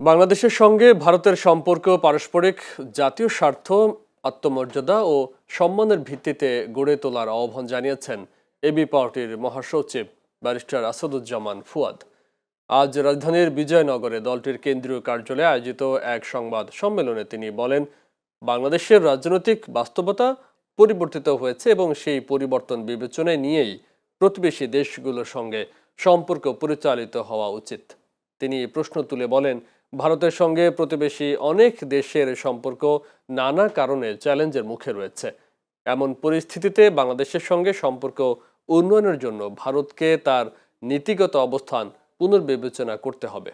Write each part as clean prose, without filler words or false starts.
বাংলাদেশের সঙ্গে ভারতের সম্পর্ক পারস্পরিক জাতীয় স্বার্থ, আত্মমর্যাদা ও সম্মানের ভিত্তিতে গড়ে তোলার আহ্বান জানিয়েছেন এবি পার্টির মহাসচিব ব্যারিস্টার আসাদুজ্জামান ফুয়াদ। আজ রাজধানীর বিজয়নগরে দলটির কেন্দ্রীয় কার্যালয়ে আয়োজিত এক সংবাদ সম্মেলনে তিনি বলেন, বাংলাদেশের রাজনৈতিক বাস্তবতা পরিবর্তিত হয়েছে এবং সেই পরিবর্তন বিবেচনায় নিয়েই প্রতিবেশী দেশগুলোর সঙ্গে সম্পর্ক পরিচালিত হওয়া উচিত। তিনি প্রশ্ন তুলে বলেন, ভারতের সঙ্গে প্রতিবেশী অনেক দেশের সম্পর্ক নানা কারণে চ্যালেঞ্জের মুখে রয়েছে। এমন পরিস্থিতিতে বাংলাদেশের সঙ্গে সম্পর্ক উন্নয়নের জন্য ভারতকে তার নীতিগত অবস্থান পুনর্বিবেচনা করতে হবে।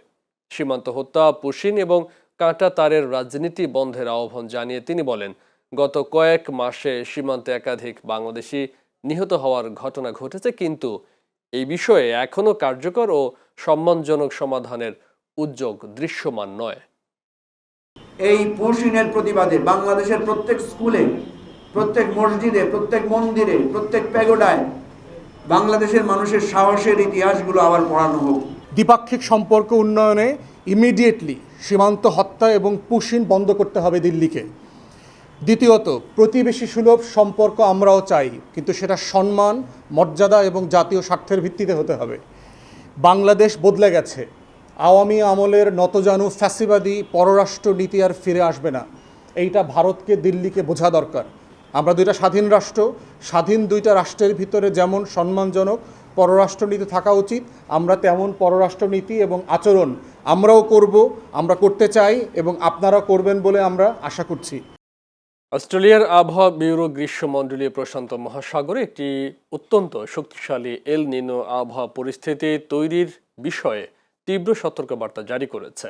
সীমান্ত হত্যা, পুশিন এবং কাঁটা তারের রাজনীতি বন্ধের আহ্বান জানিয়ে তিনি বলেন, গত কয়েক মাসে সীমান্তে একাধিক বাংলাদেশি নিহত হওয়ার ঘটনা ঘটেছে, কিন্তু এই বিষয়ে এখনও কার্যকর ও সম্মানজনক সমাধানের উদ্যোগ দৃশ্যমান নয়। এই পুশিনের প্রতিবাদে বাংলাদেশের প্রত্যেক স্কুলে, প্রত্যেক মসজিদে, প্রত্যেক মন্দিরে, প্রত্যেক প্যাগোডায় বাংলাদেশের মানুষের সাহসের ইতিহাসগুলো আবার পড়ানো হোক। দ্বিপাক্ষিক সম্পর্ক উন্নয়নে ইমিডিয়েটলি সীমান্ত হত্যা এবং পুশিন বন্ধ করতে হবে দিল্লিকে। দ্বিতীয়ত, প্রতিবেশী সুলভ সম্পর্ক আমরাও চাই, কিন্তু সেটা সম্মান, মর্যাদা এবং জাতীয় স্বার্থের ভিত্তিতে হতে হবে। বাংলাদেশ বদলে গেছে। আওয়ামী আমলের নতজানু ফ্যাসিবাদী পররাষ্ট্র নীতি আর ফিরে আসবে না। এইটা ভারতকে, দিল্লিকে বোঝা দরকার। আমরা দুইটা স্বাধীন রাষ্ট্র, স্বাধীন দুইটা রাষ্ট্রের ভিতরে যেমন সম্মানজনক পররাষ্ট্রনীতি থাকা উচিত, আমরা তেমন পররাষ্ট্রনীতি এবং আচরণ আমরাও করব, আমরা করতে চাই এবং আপনারা করবেন বলে আমরা আশা করছি। অস্ট্রেলিয়ার আবহাওয়া ব্যুরো গ্রীষ্মমণ্ডলীয় প্রশান্ত মহাসাগরে একটি অত্যন্ত শক্তিশালী এল নিনো আবহাওয়া পরিস্থিতি তৈরির বিষয়ে তীব্র সতর্কবার্তা জারি করেছে।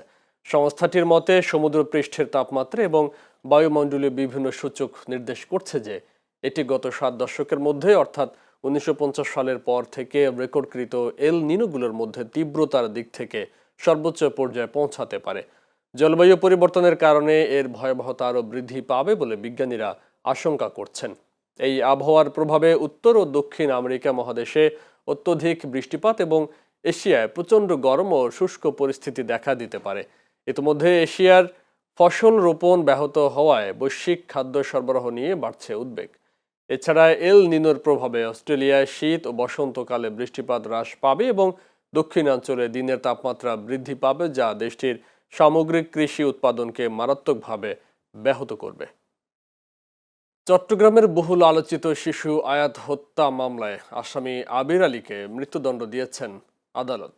সংস্থাটির মতে, সমুদ্রপৃষ্ঠের তাপমাত্রা এবং বায়ুমণ্ডলীয় বিভিন্ন সূচক নির্দেশ করছে যে এটি গত 7 দশকের মধ্যে, অর্থাৎ 1950 সালের পর থেকে রেকর্ডকৃত এল নিনোগুলোর মধ্যে তীব্রতার দিক থেকে সর্বোচ্চ পর্যায়ে পৌঁছাতে পারে। জলবায়ু পরিবর্তনের কারণে এর ভয়াবহতা আরও বৃদ্ধি পাবে বলে বিজ্ঞানীরা আশঙ্কা করছেন। এই আবহাওয়ার প্রভাবে উত্তর ও দক্ষিণ আমেরিকা মহাদেশে অত্যধিক বৃষ্টিপাত এবং এশিয়ায় প্রচণ্ড গরম ও শুষ্ক পরিস্থিতি দেখা দিতে পারে। ইতিমধ্যে এশিয়ার ফসল রোপণ ব্যাহত হওয়ায় বৈশ্বিক খাদ্য সরবরাহ নিয়ে বাড়ছে উদ্বেগ। এছাড়া এল নিনোর প্রভাবে অস্ট্রেলিয়ায় শীত ও বসন্তকালে বৃষ্টিপাত হ্রাস পাবে এবং দক্ষিণাঞ্চলে দিনের তাপমাত্রা বৃদ্ধি পাবে, যা দেশটির সামগ্রিক কৃষি উৎপাদনকে মারাত্মকভাবে ব্যাহত করবে। চট্টগ্রামের বহুল আলোচিত শিশু আয়াত হত্যা মামলায় আসামি আবির আলীকে মৃত্যুদণ্ড দিয়েছেন আদালত।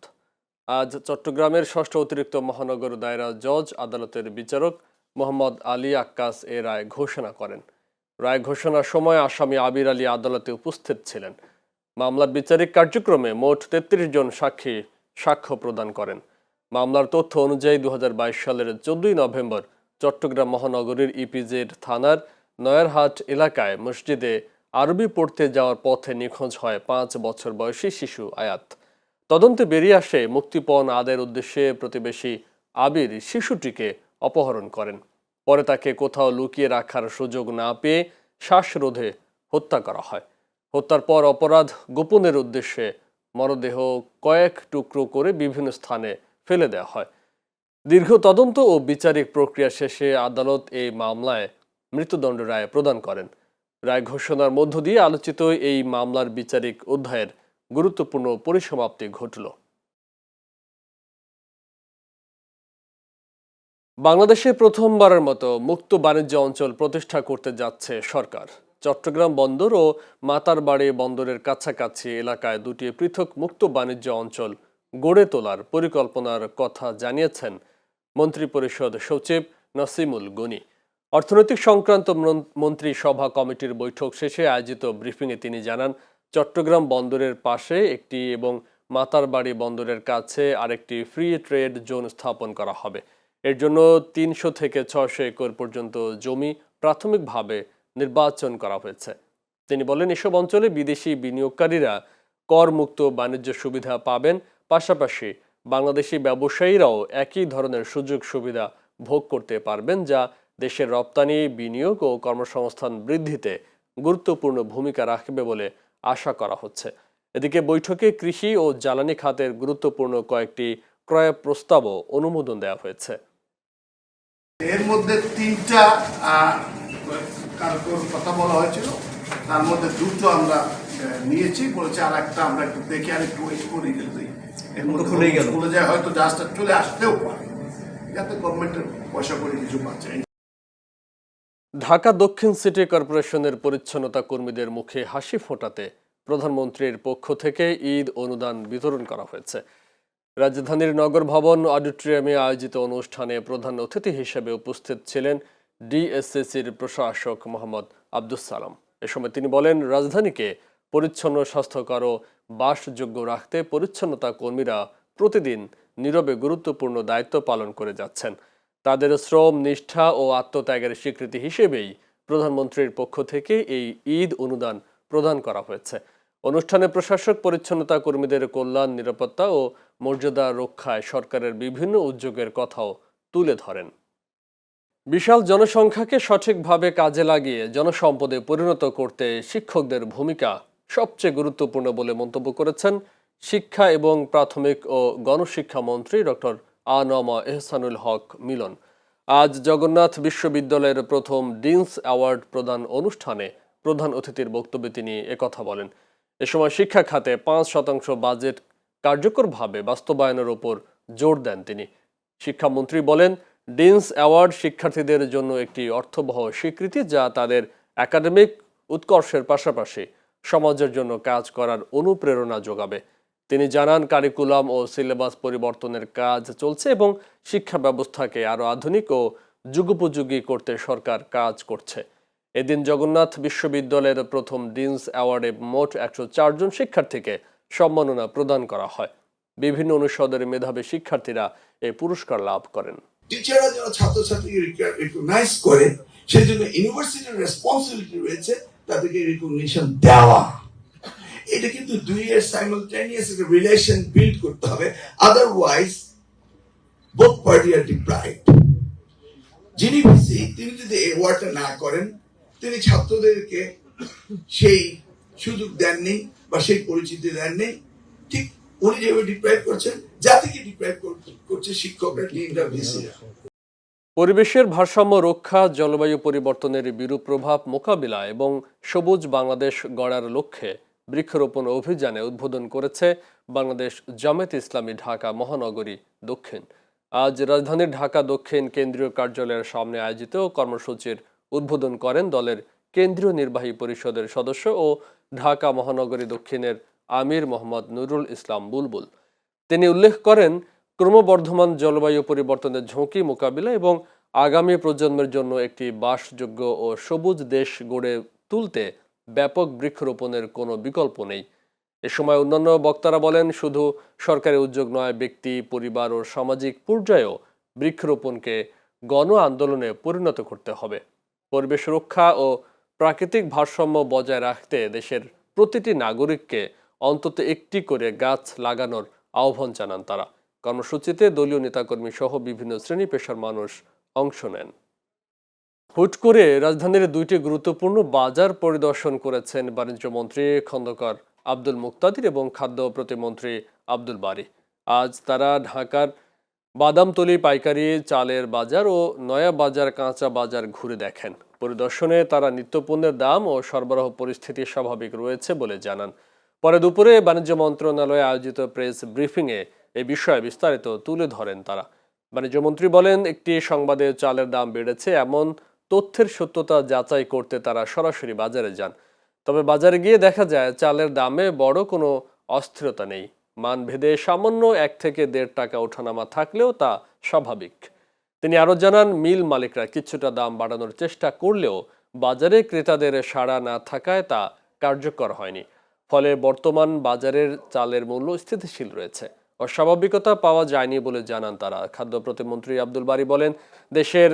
আজ চট্টগ্রামের 6ষ্ঠ অতিরিক্ত মহানগর দায়রা জজ আদালতের বিচারক মোহাম্মদ আলী আক্কাস এ রায় ঘোষণা করেন। রায় ঘোষণার সময় আসামি আবির আলী আদালতে উপস্থিত ছিলেন। মামলার বিচারিক কার্যক্রমে মোট 33 জন সাক্ষী সাক্ষ্য প্রদান করেন। মামলার তথ্য অনুযায়ী 2022 সালের 14 নভেম্বর চট্টগ্রাম মহানগরীর ইপিজেড থানার নয়ারহাট এলাকায় মসজিদে আরবি পড়তে যাওয়ার পথে নিখোঁজ হয় 5 বছর বয়সী শিশু আয়াত। তদন্তে বেরিয়ে আসে, মুক্তিপণ আদায়ের উদ্দেশ্যে প্রতিবেশী আবির শিশুটিকে অপহরণ করেন। পরে তাকে কোথাও লুকিয়ে রাখার সুযোগ না পেয়ে শ্বাসরোধে হত্যা করা হয়। হত্যার পর অপরাধ গোপনের উদ্দেশ্যে মরদেহ কয়েক টুকরো করে বিভিন্ন স্থানে ফেলে দেওয়া হয়। দীর্ঘ তদন্ত ও বিচারিক প্রক্রিয়া শেষে আদালত এই মামলায় মৃত্যুদণ্ড রায় প্রদান করেন। রায় ঘোষণার মধ্য দিয়ে আলোচিত এই মামলার বিচারিক অধ্যায়ের গুরুত্বপূর্ণ পরিসমাপ্তি ঘটল। বাংলাদেশে প্রথমবারের মতো মুক্ত বাণিজ্য অঞ্চল প্রতিষ্ঠা করতে যাচ্ছে সরকার। চট্টগ্রাম বন্দর ও মাতারবাড়ি বন্দরের কাছাকাছি এলাকায় দুটি পৃথক মুক্ত বাণিজ্য অঞ্চল গড়ে তোলার পরিকল্পনার কথা জানিয়েছেন মন্ত্রিপরিষদ সচিব নাসিমুল গনি। অর্থনৈতিক সংক্রান্ত মন্ত্রী সভা কমিটির বৈঠক শেষে আয়োজিত ব্রিফিংয়ে তিনি জানান, চট্টগ্রাম বন্দরের পাশে একটি এবং মাতারবাড়ি বন্দরের কাছে আরেকটি ফ্রি ট্রেড জোন স্থাপন করা হবে। এর জন্য 300 থেকে 600 একর পর্যন্ত জমি প্রাথমিকভাবে নির্বাচন করা হয়েছে। তিনি বলেন, এসব অঞ্চলে বিদেশি বিনিয়োগকারীরা করমুক্ত বাণিজ্য সুবিধা পাবেন, পাশাপাশি বাংলাদেশি ব্যবসায়ীরাও একই ধরনের সুযোগ সুবিধা ভোগ করতে পারবেন, যা দেশের রপ্তানি, বিনিয়োগ ও কর্মসংস্থান বৃদ্ধিতে গুরুত্বপূর্ণ ভূমিকা রাখবে বলে আশা করা হচ্ছে। এদিকে বৈঠকে কৃষি ও জ্বালানি খাতের গুরুত্বপূর্ণ কয়েকটি ক্রয় প্রস্তাবও অনুমোদন দেওয়া হয়েছে। এর মধ্যে 3টা কারকর কথা বলা হয়েছিল, তার মধ্যে 2টো আমরা নিয়েছি, বলেছি আর একটা আমরা একটু দেখে আর একটু ওয়েট করি, যদি এর মধ্যে খুলে যায় হয়তো জাহাজটা চলে আসতেও পারে, যাতে গভর্নমেন্টের পয়সা করে কিছু পাচ্ছে। ঢাকা দক্ষিণ সিটি কর্পোরেশনের পরিচ্ছন্নতা কর্মীদের মুখে হাসি ফোটাতে প্রধানমন্ত্রীর পক্ষ থেকে ঈদ অনুদান বিতরণ করা হয়েছে। রাজধানীর নগর ভবন অডিটোরিয়ামে আয়োজিত অনুষ্ঠানে প্রধান অতিথি হিসেবে উপস্থিত ছিলেন ডিএসসিসির প্রশাসক মোহাম্মদ আব্দুস সালাম। এ সময় তিনি বলেন, রাজধানীকে পরিচ্ছন্ন, স্বাস্থ্যকর ও বাসযোগ্য রাখতে পরিচ্ছন্নতা কর্মীরা প্রতিদিন নীরবে গুরুত্বপূর্ণ দায়িত্ব পালন করে যাচ্ছেন। তাদের শ্রম, নিষ্ঠা ও আত্মত্যাগের স্বীকৃতি হিসেবেই প্রধানমন্ত্রীর পক্ষ থেকে এই ঈদ অনুদান প্রদান করা হয়েছে। অনুষ্ঠানে প্রশাসক পরিচ্ছন্নতা কর্মীদের কল্যাণ, নিরাপত্তা ও মর্যাদা রক্ষায় সরকারের বিভিন্ন উদ্যোগের কথাও তুলে ধরেন। বিশাল জনসংখ্যাকে সঠিকভাবে কাজে লাগিয়ে জনসম্পদে পরিণত করতে শিক্ষকদের ভূমিকা সবচেয়ে গুরুত্বপূর্ণ বলে মন্তব্য করেছেন শিক্ষা এবং প্রাথমিক ও গণশিক্ষা মন্ত্রী ডক্টর আ.ন.ম এহসানুল হক মিলন। আজ জগন্নাথ বিশ্ববিদ্যালয়ের প্রথম ডিনস অ্যাওয়ার্ড প্রদান অনুষ্ঠানে প্রধান অতিথির বক্তব্যে তিনি একথা বলেন। এ সময় শিক্ষা খাতে 5% বাজেট কার্যকরভাবে বাস্তবায়নের উপর জোর দেন তিনি। শিক্ষামন্ত্রী বলেন, ডিনস অ্যাওয়ার্ড শিক্ষার্থীদের জন্য একটি অর্থবহ স্বীকৃতি, যা তাদের একাডেমিক উৎকর্ষের পাশাপাশি সমাজের জন্য কাজ করার অনুপ্রেরণা যোগাবে। তিনি জানান, কারিকুলাম ও সিলেবাস পরিবর্তনের কাজ চলছে এবং শিক্ষা ব্যবস্থাকে আরও আধুনিক ও যুগোপযোগী করতে সরকার কাজ করছে। এদিন জগন্নাথ বিশ্ববিদ্যালয়ের প্রথম ডিনস অ্যাওয়ার্ডে মোট 104 জন শিক্ষার্থীকে সম্মাননা প্রদান করা হয়। বিভিন্ন অনুষদের মেধাবী শিক্ষার্থীরা এই পুরস্কার লাভ করেন। টিচাররা যারা ছাত্রছাত্রীকে রিকগনাইজ করে, সেই জন্য ইউনিভার্সিটির রেসপন্সিবিলিটি রয়েছে তাদেরকে রিকগনিশন দেওয়া। এটা কিন্তু 2 ইয়ার সাইমালটেনিয়াস একটা রিলেশন বিল্ড করতে হবে, আদারওয়াইজ বোথ পার্টি আর ডিপ্রাইভড। যিনি ভিসি তিনি যদি এই ওয়ার্কটা না করেন, তিনি ছাত্রদেরকে সেই সুযোগ দেননি বা সেই পরিচিতি দেননি, ঠিক উনি যেভাবে ডিপ্রাইভ করছেন, জাতিকে ডিপ্রাইভ করছে শিক্ষকরা, টিমরা, ভিসিরা। পরিবেশের ভারসাম্য রক্ষা, জলবায়ু পরিবর্তনের বিরূপ প্রভাব মোকাবিলা এবং সবুজ বাংলাদেশ গড়ার লক্ষ্যে বৃক্ষরোপণ অভিযানে উদ্বোধন করেছে বাংলাদেশ জামায়াতে ইসলামী ঢাকা মহানগরী দক্ষিণ। আজ রাজধানীর ঢাকা দক্ষিণ কেন্দ্রীয় কার্যালয়ের সামনে আয়োজিত কর্মসূচির উদ্বোধন করেন দলের কেন্দ্রীয় নির্বাহী পরিষদের সদস্য ও ঢাকা মহানগরী দক্ষিণের আমির মোহাম্মদ নুরুল ইসলাম বুলবুল। তিনি উল্লেখ করেন, ক্রমবর্ধমান জলবায়ু পরিবর্তনের ঝুঁকি মোকাবিলা এবং আগামী প্রজন্মের জন্য একটি বাসযোগ্য ও সবুজ দেশ গড়ে তুলতে ব্যাপক বৃক্ষরোপণের কোনো বিকল্প নেই। এ সময় অন্যান্য বক্তারা বলেন, শুধু সরকারি উদ্যোগ নয়, ব্যক্তি, পরিবার ও সামাজিক পর্যায়েও বৃক্ষরোপণকে গণ আন্দোলনে পরিণত করতে হবে। পরিবেশ রক্ষা ও প্রাকৃতিক ভারসাম্য বজায় রাখতে দেশের প্রতিটি নাগরিককে অন্তত একটি করে গাছ লাগানোর আহ্বান জানান তারা। কর্মসূচিতে দলীয় নেতাকর্মী সহ বিভিন্ন শ্রেণী পেশার মানুষ অংশ নেন। হুট করে রাজধানীর 2টি গুরুত্বপূর্ণ বাজার পরিদর্শন করেছেন বাণিজ্যমন্ত্রী খন্দকার আব্দুল মুক্তাদির এবং খাদ্য প্রতিমন্ত্রী আব্দুল বারী। আজ তারা ঢাকার বাদামতলী পাইকারি চালের বাজার ও নয়া বাজার কাঁচা বাজার ঘুরে দেখেন। পরিদর্শনে তারা নিত্যপণ্যের দাম ও সরবরাহ পরিস্থিতি স্বাভাবিক রয়েছে বলে জানান। পরে দুপুরে বাণিজ্য মন্ত্রণালয়ে আয়োজিত প্রেস ব্রিফিংয়ে এ বিষয়ে বিস্তারিত তুলে ধরেন তারা। বাণিজ্যমন্ত্রী বলেন, একটি সংবাদে চালের দাম বেড়েছে এমন তথ্যের সত্যতা যাচাই করতে তারা সরাসরি বাজারে যান। তবে বাজারে গিয়ে দেখা যায় চালের দামে বড় কোনো অস্থিরতা নেই। মানভেদে সামান্য 1 থেকে 1.5 টাকা ওঠানামা থাকলেও তা স্বাভাবিক। তিনি আরও জানান, মিল মালিকরা কিছুটা দাম বাড়ানোর চেষ্টা করলেও বাজারে ক্রেতাদের সাড়া না থাকায় তা কার্যকর হয়নি। ফলে বর্তমান বাজারের চালের মূল্য স্থিতিশীল রয়েছে, অস্বাভাবিকতা পাওয়া যায়নি বলে জানান তারা। খাদ্য প্রতিমন্ত্রী আব্দুল বারী বলেন, দেশের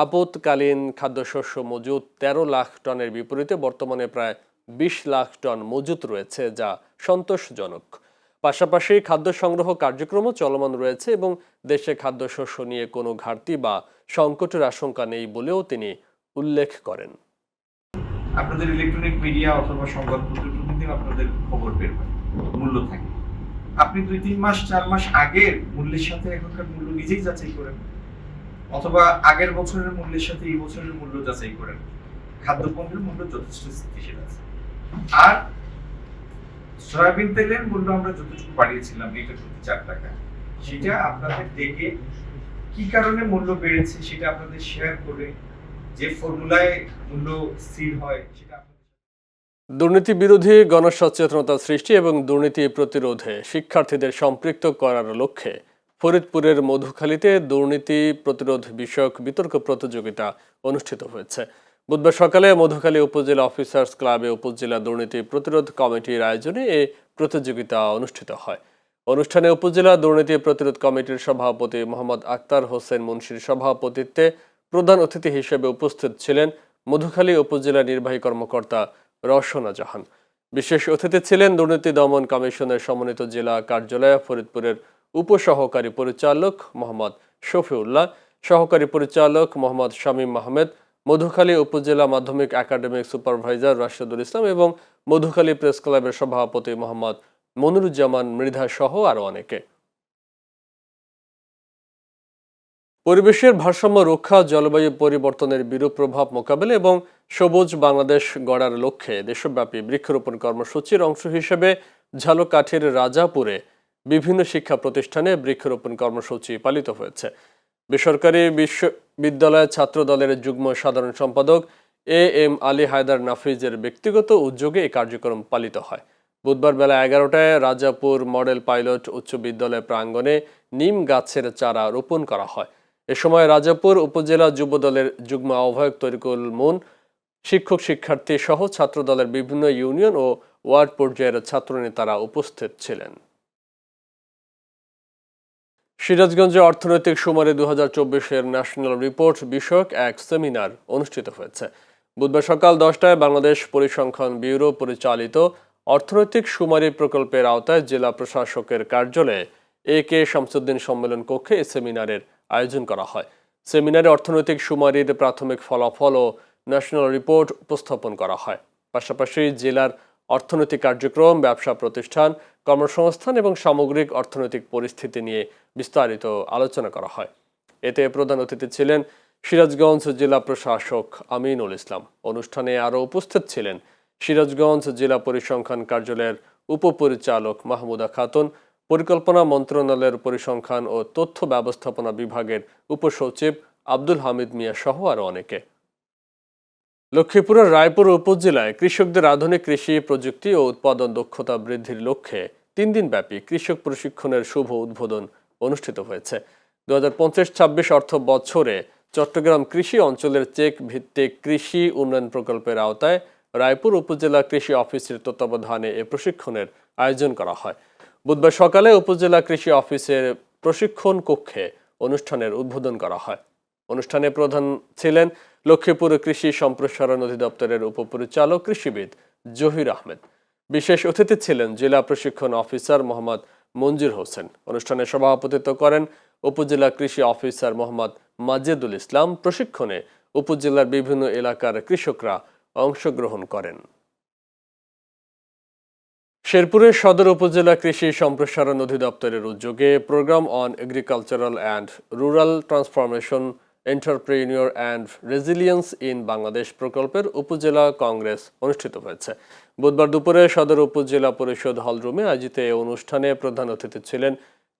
আপৎকালীন খাদ্যশস্য মজুত 13 লাখ টনের বিপরীতে বর্তমানে প্রায় 20 লাখ টন মজুত রয়েছে, যা সন্তোষজনক। পাশাপাশি খাদ্য সংগ্রহ কার্যক্রমও চলমান রয়েছে এবং দেশে খাদ্যশস্য নিয়ে কোনো ঘাটতি বা সংকটের আশঙ্কা নেই বলেও তিনি উল্লেখ করেন। আপনাদের ইলেকট্রনিক মিডিয়া অথবা সংবাদপত্র প্রতিদিন আপনাদের খবর বের হয়, মূল্য থাকে। আপনি 2-3 মাস 4 মাস আগের মূল্যের সাথে এখনকার মূল্য নিজেই যাচাই করেন। অথবা আগের বছরের মূল্যের সাথে এই বছরের মূল্য যাচাই করেন, খাদ্যপণ্যের মূল্য যথেষ্ট স্থিতিশীল আছে। আর সয়াবিন তেলের মূল্য আমরা যতটুকু বাড়িয়েছিলাম লিটার প্রতি 4 টাকা, সেটা আপনাদের ডেকে কি কারণে মূল্য বেড়েছে সেটা আপনাদের শেয়ার করে যে ফর্মুলায় মূল্য স্থির হয় সেটা দুর্নীতি বিরোধী গণসচেতনতা সৃষ্টি এবং দুর্নীতি প্রতিরোধে শিক্ষার্থীদের সম্পৃক্ত করার লক্ষ্যে ফরিদপুরের মধুখালীতে দুর্নীতি প্রতিরোধ বিষয়ক বিতর্ক প্রতিযোগিতা অনুষ্ঠিত হয়েছে। বুধবার সকালে মধুখালী উপজেলা অফিসার্স ক্লাবে উপজেলা দুর্নীতি প্রতিরোধ কমিটির আয়োজনে এই প্রতিযোগিতা অনুষ্ঠিত হয়। অনুষ্ঠানে উপজেলা দুর্নীতি প্রতিরোধ কমিটির সভাপতি মোহাম্মদ আক্তার হোসেন মুন্সির সভাপতিত্বে প্রধান অতিথি হিসেবে উপস্থিত ছিলেন মধুখালী উপজেলা নির্বাহী কর্মকর্তা রওশনা জাহান। বিশেষ অতিথি ছিলেন দুর্নীতি দমন কমিশনের সমন্বিত জেলা কার্যালয় ফরিদপুরের উপসহকারী পরিচালক মোহাম্মদ শফিউল্লাহ, সহকারী পরিচালক মোহাম্মদ শামীম আহমেদ, মধুখালী উপজেলা মাধ্যমিক একাডেমিক সুপারভাইজার রাশেদুল ইসলাম এবং মধুখালী প্রেস ক্লাবের সভাপতি মোহাম্মদ মনিরুজ্জামান মৃধা সহ আরো অনেকে। পরিবেশের ভারসাম্য রক্ষা, জলবায়ু পরিবর্তনের বিরূপ প্রভাব মোকাবেলা এবং সবুজ বাংলাদেশ গড়ার লক্ষ্যে দেশব্যাপী বৃক্ষরোপণ কর্মসূচির অংশ হিসেবে ঝালকাঠির রাজাপুরে বিভিন্ন শিক্ষা প্রতিষ্ঠানে বৃক্ষরোপণ কর্মসূচি পালিত হয়েছে। বেসরকারি বিশ্ববিদ্যালয় ছাত্র দলের যুগ্ম সাধারণ সম্পাদক এম আলী হায়দার নাফিজের ব্যক্তিগত উদ্যোগে এই কার্যক্রম পালিত হয়। বুধবার বেলা 11টায় রাজাপুর মডেল পাইলট উচ্চ বিদ্যালয় প্রাঙ্গণে নিম গাছের চারা রোপণ করা হয়। এ সময় রাজাপুর উপজেলা যুব দলের যুগ্ম আহ্বায়ক তরিকুল মুন, শিক্ষক শিক্ষার্থী সহ ছাত্র দলের বিভিন্ন ইউনিয়ন ও ওয়ার্ড পর্যায়ের ছাত্রনেতারা উপস্থিত ছিলেন। সিরাজগঞ্জে অর্থনৈতিক সুমারি 2024-এর ন্যাশনাল রিপোর্ট বিষয়ক এক সেমিনার অনুষ্ঠিত হয়েছে। বুধবার সকাল 10টায় বাংলাদেশ পরিসংখ্যান ব্যুরো পরিচালিত অর্থনৈতিক সুমারি প্রকল্পের আওতায় জেলা প্রশাসকের কার্যালয়ে কে শামসুদ্দিন সম্মেলন কক্ষে এই সেমিনারের আয়োজন করা হয়। সেমিনারে অর্থনৈতিক সুমারির প্রাথমিক ফলাফল ও ন্যাশনাল রিপোর্ট উপস্থাপন করা হয়। পাশাপাশি জেলার অর্থনৈতিক কার্যক্রম, ব্যবসা প্রতিষ্ঠান, কর্মসংস্থান এবং সামগ্রিক অর্থনৈতিক পরিস্থিতি নিয়ে বিস্তারিত আলোচনা করা হয়। এতে প্রধান অতিথি ছিলেন সিরাজগঞ্জ জেলা প্রশাসক আমিনুল ইসলাম। অনুষ্ঠানে আরও উপস্থিত ছিলেন সিরাজগঞ্জ জেলা পরিসংখ্যান কার্যালয়ের উপপরিচালক মাহমুদা খাতুন, পরিকল্পনা মন্ত্রণালয়ের পরিসংখ্যান ও তথ্য ব্যবস্থাপনা বিভাগের উপসচিব আব্দুল হামিদ মিয়া সহ আরও অনেকে। লক্ষ্মীপুরের রায়পুর উপজেলায় কৃষকদের আধুনিক কৃষি প্রযুক্তি ও উৎপাদন দক্ষতা বৃদ্ধির লক্ষ্যে 3 দিনব্যাপী কৃষক প্রশিক্ষণের শুভ উদ্বোধন অনুষ্ঠিত হয়েছে। 2025-26 অর্থ বছরে চট্টগ্রাম কৃষি অঞ্চলের চেক ভিত্তিক কৃষি উন্নয়ন প্রকল্পের আওতায় রায়পুর উপজেলা কৃষি অফিসের তত্ত্বাবধানে এ প্রশিক্ষণের আয়োজন করা হয়। বুধবার সকালে উপজেলা কৃষি অফিসের প্রশিক্ষণ কক্ষে অনুষ্ঠানের উদ্বোধন করা হয়। অনুষ্ঠানে প্রধান ছিলেন লক্ষ্মীপুর কৃষি সম্প্রসারণ অধিদপ্তরের উপপরিচালক কৃষিবিদ জহির আহমেদ। বিশেষ অতিথি ছিলেন জেলা প্রশিক্ষণ অফিসার মোহাম্মদ মঞ্জুর হোসেন। অনুষ্ঠানে সভাপতিত্ব করেন উপজেলা কৃষি অফিসার মোহাম্মদ মাজেদুল ইসলাম। প্রশিক্ষণে উপজেলার বিভিন্ন এলাকার কৃষকরা অংশগ্রহণ করেন। শেরপুরের সদর উপজেলা কৃষি সম্প্রসারণ অধিদপ্তরের উদ্যোগে program on agricultural and rural transformation, entrepreneur and resilience in Bangladesh প্রকল্পের উপজেলা কংগ্রেস অনুষ্ঠিত হয়েছে। বুধবার দুপুরে সদর উপজেলা পরিষদ হলরুমে আয়োজিত এই অনুষ্ঠানে প্রধান অতিথি ছিলেন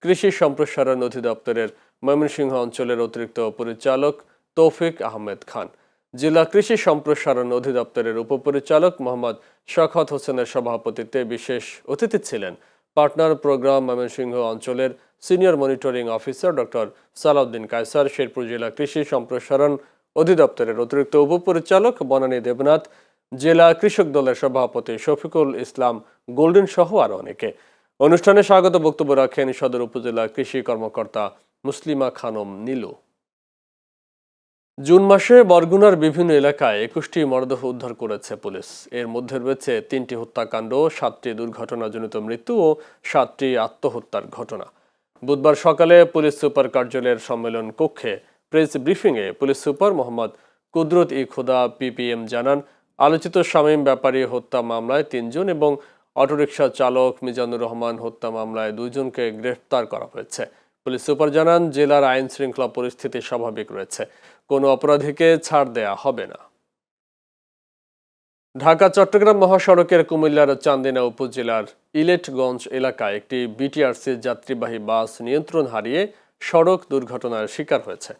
কৃষি সম্প্রসারণ অধিদপ্তরের ময়মনসিংহ অঞ্চলের অতিরিক্ত পরিচালক তৌফিক আহমেদ খান। জেলা কৃষি সম্প্রসারণ অধিদপ্তরের উপপরিচালক মোহাম্মদ শওকত হোসেনের সভাপতিত্বে বিশেষ অতিথি ছিলেন পার্টনার প্রোগ্রাম ময়মনসিংহ অঞ্চলের senior monitoring officer doctor Salauddin Kaiser, Sherpur জেলা কৃষি সম্প্রসারণ অধিদপ্তরের অতিরিক্ত উপপরিচালক বনানী দেবনাথ, জেলা কৃষক দলের সভাপতি শফিকুল ইসলাম গোল্ডেন সহ আরও অনেকে। অনুষ্ঠানে স্বাগত বক্তব্য রাখেন সদর উপজেলা কৃষি কর্মকর্তা মুসলিমা খানম নীলু। জুন মাসে বরগুনার বিভিন্ন এলাকায় 21টি মরদেহ উদ্ধার করেছে পুলিশ। এর মধ্যে রয়েছে 3টি হত্যাকাণ্ড, 7টি দুর্ঘটনাজনিত মৃত্যু ও 7টি আত্মহত্যার ঘটনা। বুধবার সকালে পুলিশ সুপার কার্যালয়ের সম্মেলন কক্ষে প্রেস ব্রিফিংয়ে পুলিশ সুপার মোহাম্মদ কুদরত ই খোদা পিপিএম জানান, আলোচিত শামীম ব্যাপারী হত্যা মামলায় 3 জন এবং অটোরিকশা চালক মিজানুর রহমান হত্যা মামলায় 2 জনকে গ্রেফতার করা হয়েছে। পুলিশ সুপার জানান, জেলার আইন শৃঙ্খলা পরিস্থিতি স্বাভাবিক রয়েছে, কোনো অপরাধীকে ছাড় দেয়া হবে না। ঢাকা চট্টগ্রাম মহাসড়কের কুমিল্লার চান্দিনা উপজেলার ইলেটগঞ্জ এলাকায় একটি বিটিআরসি যাত্রীবাহী বাস নিয়ন্ত্রণ হারিয়ে সড়ক দুর্ঘটনার শিকার হয়েছে।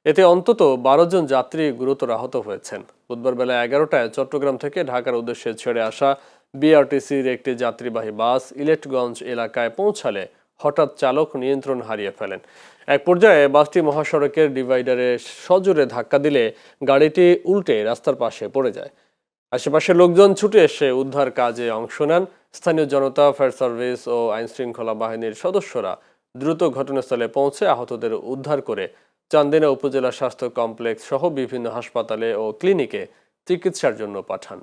এতে অন্তত 12 জন যাত্রী গুরুতর আহত হয়েছেন। বুধবার বেলা 11টায় চট্টগ্রাম থেকে ঢাকার উদ্দেশ্যে ছেড়ে আসা বিআরটিসির একটি যাত্রীবাহী বাস ইলেটগঞ্জ এলাকায় পৌঁছালে হঠাৎ চালক নিয়ন্ত্রণ হারিয়ে ফেলেন। এক পর্যায়ে বাসটি মহাসড়কের ডিভাইডারে সজোরে ধাক্কা দিলে গাড়িটি উল্টে রাস্তার পাশে পড়ে যায়। আশেপাশের লোকজন ছুটে এসে উদ্ধার কাজে অংশ নেন। স্থানীয় জনতা, ফায়ার সার্ভিস ও আইনশৃঙ্খলা বাহিনীর সদস্যরা দ্রুত ঘটনাস্থলে পৌঁছে আহতদের উদ্ধার করে চান্দিনা উপজেলা স্বাস্থ্য কমপ্লেক্স সহ বিভিন্ন হাসপাতালে ও ক্লিনিকে চিকিৎসার জন্য পাঠান।